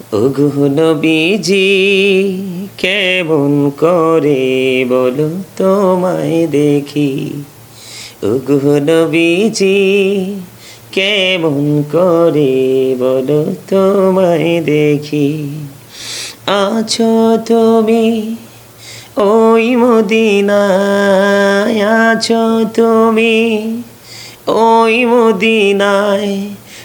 ওগো নবীজি কেমন করে বলো তোমায় দেখি। ওগো নবীজি কেমন করে বলো তোমায় দেখি। আছো তুমি ওই মদিনায়, আছো তুমি ওই মদিনায়,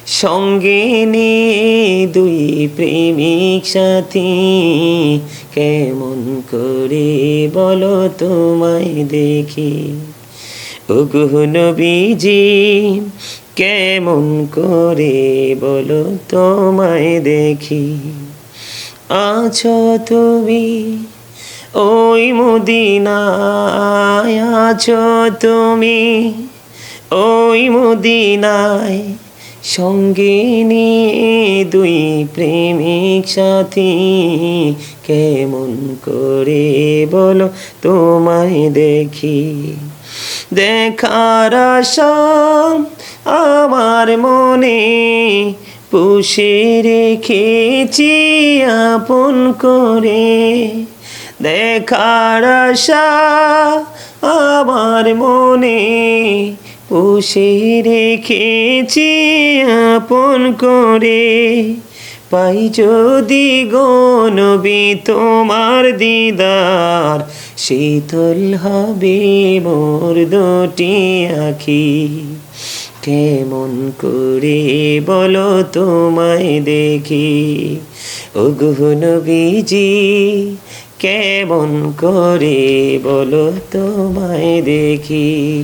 সঙ্গে নিয়ে দুই প্রেমিক সাথী। কেমন করে বলো তোমায় দেখি। ওগো নবীজি কেমন করে বলো তোমায় দেখি। আছো তুমি ওই মদিনায়, আছো তুমি ওই মদিনায়, সঙ্গে নিয়ে দুই প্রেমিক সাথী। কেমন করে বলো তোমায় দেখি। দেখার আশা আমার মনে পুষে রেখেছি আপন করে। দেখার আশা আমার মনে পুষে রেখেছি আপন করে। পাই যদি গো নবী তোমার দিদার, শীতল হবে মোর দুটি আখি। কেমন করে বলো তোমায় দেখি। ওগো নবীজি কেমন করে বলো তোমায় দেখি।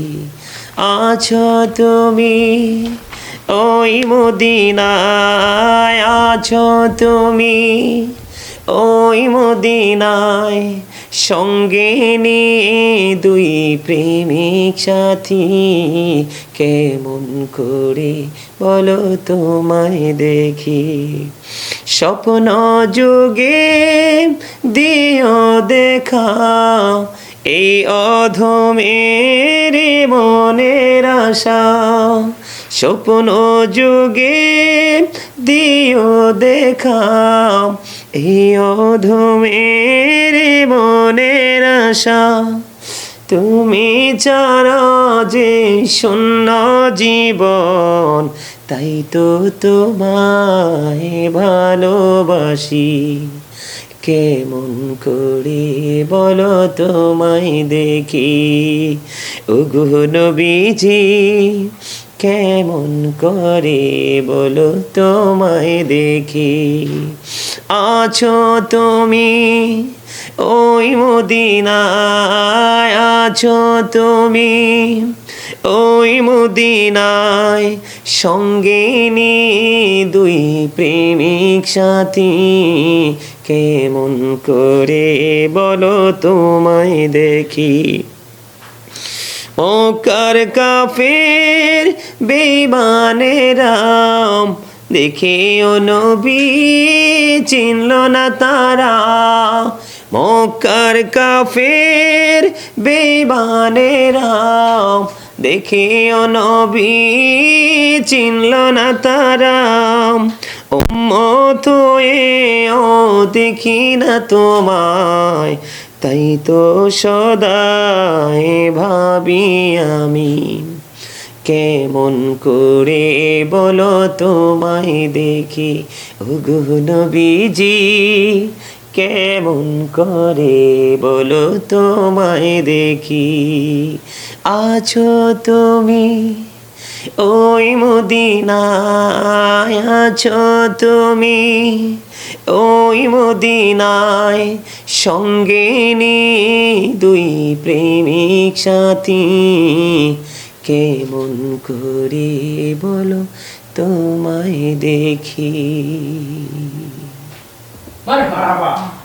আছো তুমি ওই মদিনায়, আছো তুমি ওই মদিনায়, সঙ্গে নিয়ে দুই প্রেমিক সাথী। কেমন করে বলো তোমায় দেখি। স্বপ্ন যুগে দিও দেখা এই অধমের মনের আশা। স্বপ্ন যুগে দিও দেখা এই অধমের মনের আশা। তুমি ছাড়া যে শূন্য জীবন, তাই তো তোমায় ভালোবাসি। কেমন করে বলো তোমায় দেখি। ওগো নবীজি কেমন করে বলো তোমায় দেখি। আছো তুমি ওই মদিনায়, আছো তুমি ওই মদিনায়, সঙ্গে নিয়ে দুই প্রেমিক সাথী। কেমন করে বলো তোমায় দেখি। মক্কার কাফের বেঈমানেরা দেখে ও নবী চিনল না তারা। মক্কার কাফের বেঈমানেরা দেখে ও নবী চিনল না তারা। উম্মত হয়েও দেখি না তোমায়, তাই তো সদাই ভাবি আমি। কেমন করে বলো তোমায় দেখি। ওগো নবীজি কেমন করে বলো তোমায় দেখি। আছো তুমি ওই মদিনায়, আছো তুমি ওই মদিনায়, সঙ্গে নিয়ে দুই প্রেমিক সাথী। কেমন করে বলো তোমায় দেখি। Marhaba.